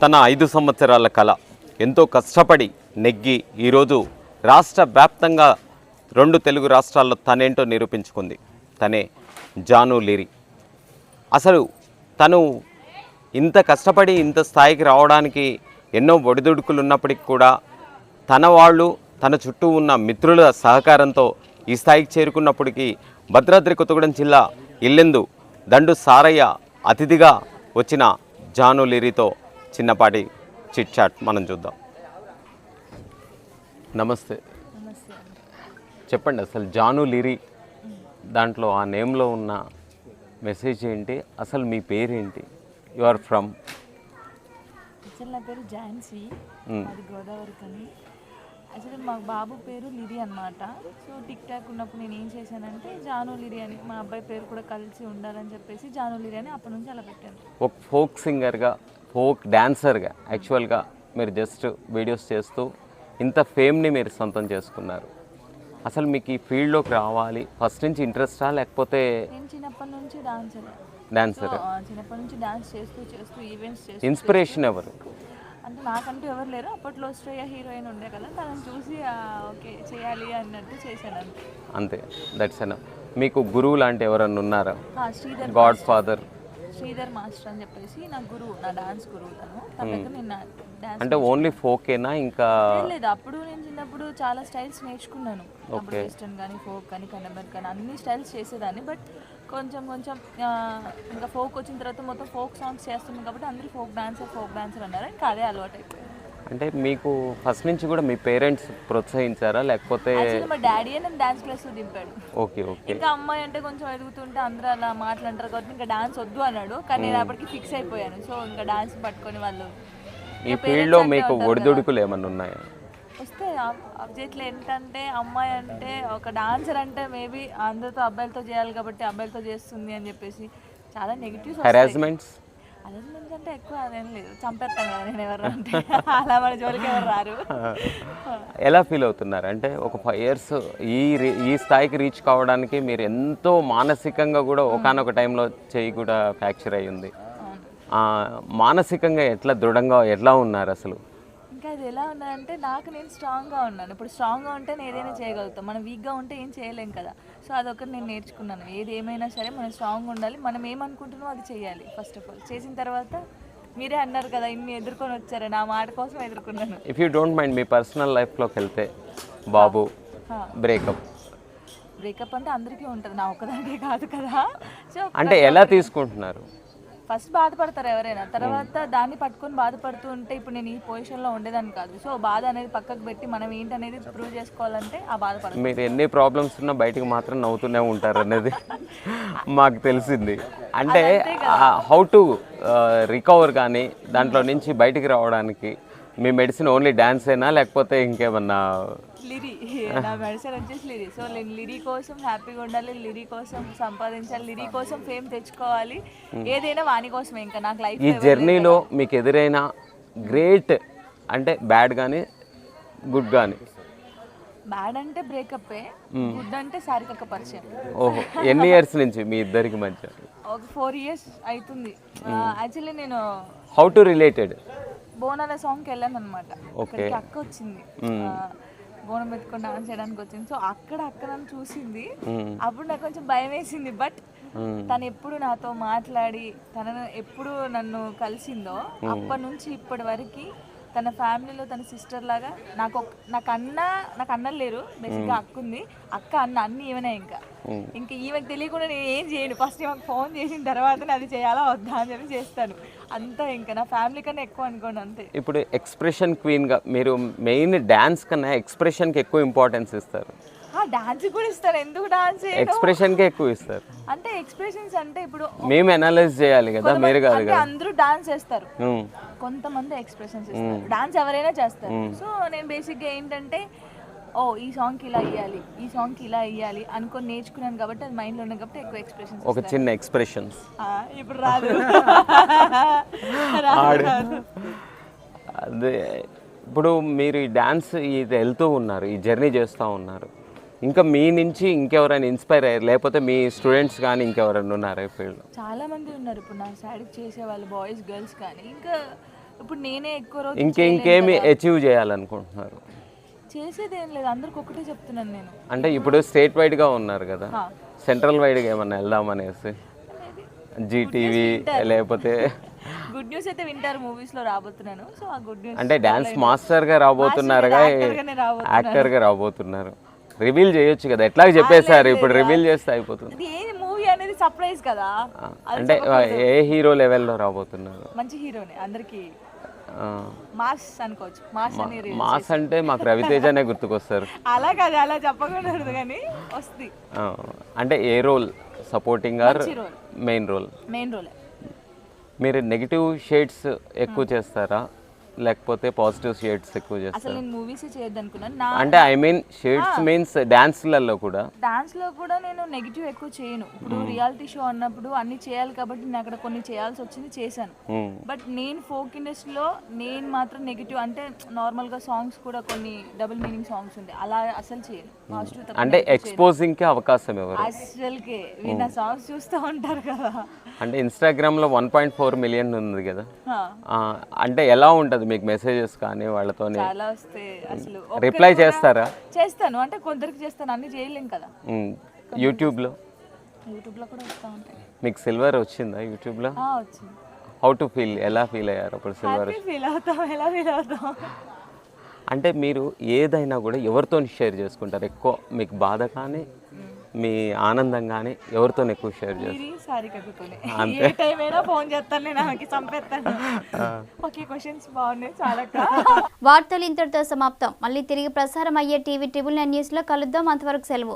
తన 5 సంవత్సరాల కళ ఎంతో కష్టపడి నెగ్గి ఈరోజు రాష్ట్ర వ్యాప్తంగా 2 తెలుగు రాష్ట్రాల్లో తనేంటో నిరూపించుకుంది. తనే జాను లిరి. అసలు తను ఇంత కష్టపడి ఇంత స్థాయికి రావడానికి ఎన్నో ఒడిదుడుకులు ఉన్నప్పటికీ కూడా తన వాళ్ళు తన చుట్టూ ఉన్న మిత్రుల సహకారంతో ఈ స్థాయికి చేరుకున్నప్పటికీ భద్రాద్రి కొత్తగూడెం జిల్లా ఇల్లెందు దండు సారయ్య అతిథిగా వచ్చిన జాను లిరితో చిన్నపాటి చిట్ చాట్ మనం చూద్దాం. నమస్తే, చెప్పండి అసలు జాను లిరి దాంట్లో ఆ నేమ్లో ఉన్న మెసేజ్ ఏంటి, అసలు మీ పేరేంటి, యు ఆర్ ఫ్రమ్? అసలు నా పేరు ఝాన్సీ, అది గోదావరి కని. యాక్చువల్లీ మా బాబు పేరు లిరి అనమాట. సో టిక్ టాక్ ఉన్నప్పుడు నేను ఏం చేశానంటే జాను లిరి అని, మా అబ్బాయి పేరు కూడా కలిసి ఉండాలని చెప్పేసి జాను లిరి అని అప్పటి నుంచి అలా పెట్టాను. ఒక ఫోక్ సింగర్గా, ఫోక్ డాన్సర్గా యాక్చువల్గా మీరు జస్ట్ వీడియోస్ చేస్తూ ఇంత ఫేమ్ని మీరు సొంతం చేసుకున్నారు. అసలు మీకు ఈ ఫీల్డ్లోకి రావాలి ఫస్ట్ నుంచి ఇంట్రెస్టా, లేకపోతే? నేను చిన్నప్పటి నుంచి డాన్సర్. చిన్నప్పటి నుంచి డాన్స్ చేస్తూ ఈవెంట్స్ చేస్తూ. ఇన్స్పిరేషన్ ఎవరు అంటే నాకంటూ ఎవరు లేరు. అప్పట్లో శ్రేయ హీరోయిన్ ఉండే కదా, తనని చూసి ఓకే చేయాలి అన్నట్టు చేశాను అంతే. అంతే, దట్స్ ఎనఫ్. మీకు గురువు లాంటి ఎవరన్నా ఉన్నారా? Sridhar God father Sridhar master అని చెప్పేసి నా గురువు, నా డాన్స్ గురువు. తన దగ్గర నేను డాన్స్ అంటే ఓన్లీ ఫోకేనా ఇంకా? లేదు, అప్పుడు నేను చిన్నప్పుడు చాలా స్టైల్స్ నేర్చుకున్నాను. అప్పుడు వెస్టర్న్ కానీ ఫోక్ కానీ కన్నబర్ కానీ అన్ని స్టైల్స్ చేసేదాన్ని. బట్ కొంచెం ఇంకా ఫోక్ వచ్చిన తర్వాత మొత్తం ఫోక్ సాంగ్స్ చేస్తున్నాం కాబట్టి అందరూ ఫోక్ డాన్సర్ అన్నారు. ఇంకా అదే అలవాటు అయిపోయింది. అంటే మీకు ఫస్ట్ నుంచి కూడా మీ పేరెంట్స్ ప్రోత్సహించారా, లేకపోతే? మా డాడీ నన్ను డాన్స్ క్లాస్ దింపాడు. Okay okay. ఇంకా అమ్మాయి అంటే కొంచెం ఎదుగుతుంటే అందరూ అలా మాట్లాంటారు కాబట్టి ఇంకా డాన్స్ వద్దు అన్నాడు. కానీ నేను అప్పటికి ఫిక్స్ అయిపోయాను. సో ఇంకా డాన్స్ పట్టుకొని వాళ్ళు. ఈ ఫీల్డ్లో మీకు ఒడిదుడుకులు ఏమన్నా ఉన్నాయా? వస్తే అబ్జెక్ట్లు ఏంటంటే అమ్మాయి అంటే ఒక డాన్సర్ అంటే మేబీ అందరితో అబ్బాయిలతో చేయాలి కాబట్టి అబ్బాయిలతో చేస్తుంది అని చెప్పేసి చాలా నెగిటివ్స్. హెరాస్మెంట్స్ అంటే ఎక్కువ అదేం లేదు, చంపేస్తాను కదా నేను ఎవరు అంటే అలా మన జోలికి ఎవరు రారు. ఎలా ఫీల్ అవుతున్నారు అంటే ఒక 5 years ఈ స్థాయికి రీచ్ కావడానికి మీరు ఎంతో మానసికంగా కూడా ఒకానొక టైంలో చెయ్యి కూడా ఫ్రాక్చర్ అయ్యింది. మానసికంగా దృఢంగా ఎట్లా ఉన్నారు అసలు? ఇంకా అది ఎలా ఉన్నానంటే నాకు నేను స్ట్రాంగ్గా ఉన్నాను. ఇప్పుడు స్ట్రాంగ్గా ఉంటే నేను ఏదైనా చేయగలుగుతాం. మనం వీక్గా ఉంటే ఏం చేయలేం కదా. సో అదొకటి నేను నేర్చుకున్నాను. ఏది ఏమైనా సరే మనం స్ట్రాంగ్గా ఉండాలి. మనం ఏమనుకుంటున్నామో అది చేయాలి ఫస్ట్ ఆఫ్ ఆల్. చేసిన తర్వాత మీరే అన్నారు కదా ఇన్ని ఎదుర్కొని వచ్చారు, నా మాట కోసం ఎదుర్కొన్నాను. If you don't mind me personal లైఫ్లోకి వెళ్తే బాబు బ్రేకప్ అంటే అందరికీ ఉంటుంది, నా ఒక్కదానికే కాదు కదా. సో అంటే ఎలా తీసుకుంటున్నారు? ఫస్ట్ బాధపడతారు ఎవరైనా, తర్వాత దాన్ని పట్టుకొని బాధపడుతూ ఉంటే ఇప్పుడు నేను ఈ పొజిషన్లో ఉండేదాన్ని కాదు. సో బాధ అనేది పక్కకు పెట్టి మనం ఏంటనేది ప్రూవ్ చేసుకోవాలంటే ఆ బాధపడతారు. మీరు ఎన్ని ప్రాబ్లమ్స్ ఉన్నా బయటకు మాత్రం నవ్వుతూనే ఉంటారు అనేది మాకు తెలిసింది. అంటే హౌ టు రికవర్ కానీ దాంట్లో నుంచి బయటికి రావడానికి మీ మెడిసిన్ ఓన్లీ డాన్స్ అయినా లేకపోతే ఇంకేమన్నా? లిరి, నా మెడిసిన్ వచ్చేసి లిరి. సో నేను లిరి కోసం హ్యాపీగా ఉండాలి, లిరి కోసం సంపాదించాలి, లిరి కోసం ఫేమ్ తెచ్చుకోవాలి. ఏదైనా వాని కోసమే. ఇంకా నాకు లైఫ్ ఈ జర్నీలో మీకు ఎదురైన గ్రేట్ అంటే బ్యాడ్ కానీ గుడ్ కానీ? బ్యాడ్ అంటే బ్రేకప్, గుడ్ అంటే సారికక్క పరిచయం. ఓహో, ఎన్ని ఇయర్స్ నుంచి మీ ఇద్దరికి మధ్య? ఒక 4 years అవుతుంది. యాక్చువల్లీ నేను హౌ టు రిలేటెడ్ బోనాల సాంగ్కి వెళ్ళాను అనమాట. అక్కడికి అక్క వచ్చింది, బోనం ఎత్తుకొని డాన్స్ చేయడానికి వచ్చింది. సో అక్కడ నన్ను చూసింది. అప్పుడు నాకు కొంచెం భయం వేసింది. బట్ తను ఎప్పుడు నాతో మాట్లాడి తనను ఎప్పుడు నన్ను కలిసిందో అప్పటి నుంచి ఇప్పటి వరకు తన ఫ్యామిలీలో తన సిస్టర్ లాగా నాకు అన్నలు లేరు. బేసిక్గా అక్క ఉంది. అక్క అన్న అన్ని ఈమెనే. ఇంకా ఈమెకు తెలియకుండా నేను ఏం చేయను. ఫస్ట్ ఈమెకు ఫోన్ చేసిన తర్వాత అది చేయాలా వద్దా అని చెప్పి చేస్తాను అంతా. ఇంకా నా ఫ్యామిలీ కన్నా ఎక్కువ అనుకోండి అంతే. ఇప్పుడు ఎక్స్ప్రెషన్ క్వీన్గా మీరు మెయిన్ డాన్స్ కన్నా ఎక్స్ప్రెషన్కి ఎక్కువ ఇంపార్టెన్స్ ఇస్తారు. డాన్స్ కూడా ఇస్తారు, ఎందుకు డాన్స్ ఎక్స్ప్రెషన్కే ఎక్కువ ఇస్తారు. అంటే ఎక్స్ప్రెషన్స్ అంటే ఇప్పుడు మేము అనలైజ్ చేయాలి కదా, మీరు కాదు కదా. అందరూ డాన్స్ చేస్తారు, కొంతమంది ఎక్స్ప్రెషన్స్ ఇస్తారు. డాన్స్ ఎవరైనా చేస్తారు. సో నేను బేసిక్గా ఏంటంటే ఈ సాంగ్కి ఇలా ఇవ్వాలి, ఈ సాంగ్కి ఇలా ఇవ్వాలి అనుకొని నేర్చుకున్నాను కాబట్టి అది మైండ్లో ఉన్నాయి కాబట్టి ఎక్కువ ఎక్స్ప్రెషన్స్. ఒక చిన్న ఎక్స్ప్రెషన్స్ ఇప్పుడు రాదు. అదే ఇప్పుడు మీరు ఈ డ్యాన్స్ ఇది వెళ్తూ ఉన్నారు, ఈ జర్నీ చేస్తూ ఉన్నారు, ఇంకా మీ నుంచి ఇంకెవరైనా ఇన్స్పైర్ అయ్యారు, లేకపోతే మీ స్టూడెంట్స్ కానీ ఇంకెవరైనా ఉన్నారు ఈ ఫీల్డ్లో? చాలామంది ఉన్నారు. ఇప్పుడు నా సైడ్కి చేసే వాళ్ళు బాయ్స్ గర్ల్స్ కానీ ఇంకా ఇప్పుడు నేనే ఎక్కువ రోజు ఇంకేమి అచీవ్ చేయాలనుకుంటున్నారు? చేసేది ఏం లేదు, అందరికి ఒకటే చెప్తున్నాను నేను. అంటే ఇప్పుడు స్టేట్ వైడ్గా ఉన్నారు కదా, సెంట్రల్ వైడ్గా ఏమన్నా వెళ్దామనేసి జీటీవీ లేకపోతే గుడ్ న్యూస్ అయితే వింటారు, మూవీస్ లో రాబోతున్నాను. సో ఆ గుడ్ న్యూస్ అంటే డాన్స్ మాస్టర్గా రాబోతున్నారుగా, యాక్టర్గా రాబోతున్నారు. రివీల్ చేయొచ్చు కదా, ఎట్లా చెప్పేశారు, ఇప్పుడు రివీల్ చేస్తే అయిపోతుంది. ఇది ఏ మూవీ అనేది సర్ప్రైజ్ కదా. అంటే ఏ హీరో లెవెల్లో రాబోతున్నారు? మంచి హీరోనే, అందరికి మాస్ అనుకోవచ్చు. మాస్ అంటే మాకు రవితేజనే గుర్తుకొస్తారు. అలా కాదు, అలా చెప్పకూడదు కానీ వస్తుంది. అంటే ఏ role, supporting or main role? Main role. మీరు నెగిటివ్ షేడ్స్ ఎక్కువ చేస్తారా లేకపోతే పాజిటివ్ షేడ్స్ ఎక్కువ చేస్తారా? అసలు నేను మూవీస్ చేయొద్దు అనుకున్నాను. అంటే ఐ మీన్ షేడ్స్ మీన్స్ డాన్స్లలో కూడా. డాన్స్లో కూడా నేను నెగిటివ్ ఎక్కువ చేయను. ఇప్పుడు రియాలిటీ షో అన్నప్పుడు అన్ని చేయాలి కాబట్టి నేను అక్కడ కొన్ని చేయాల్సి వచ్చింది, చేశాను. బట్ నేను ఫోక్ ఇండస్ట్రీలో నేను మాత్రం నెగిటివ్ అంటే నార్మల్గా సాంగ్స్ కూడా కొన్ని డబుల్ మీనింగ్ సాంగ్స్ ఉంటాయి, అలా అసలు చేయను. పాజిటివ్ అంటే ఎక్స్పోజింగ్ కి అవకాశం ఎవరు? అసలుకే వీళ్ళ సాంగ్స్ చూస్తూ ఉంటారు కదా. అంటే ఇన్స్టాగ్రామ్లో 1.4 మిలియన్ ఉంది కదా, అంటే ఎలా ఉంటుంది మీకు మెసేజెస్ కానీ వాళ్ళతో? చాలా వస్తాయి. అసలు రిప్లై చేస్తారా? చేస్తాను, అంటే కొందరికి చేస్తాను, అన్ని చేయలేం కదా. యూట్యూబ్లో కూడా వస్తూ ఉంటాయి. మీకు సిల్వర్ వచ్చిందా యూట్యూబ్లో? వచ్చింది. హౌ టు ఫీల్, ఎలా ఫీల్ అయ్యారు అప్పుడు సిల్వర్? ఫీల్ అవుతాం, ఎలా ఫీల్ అవుతాం. అంటే మీరు ఏదైనా కూడా ఎవరితో షేర్ చేసుకుంటారు ఎక్కువ? మీకు బాధ కానీ మీ ఆనందం కానీ ఎవరితో ఎక్కువ షేర్ చేస్తారు? వార్తలు ఇంతటితో సమాప్తం. మళ్ళీ తిరిగి ప్రసారం అయ్యే టీవీ 999 న్యూస్లో కలుద్దాం. అంతవరకు సెలవు.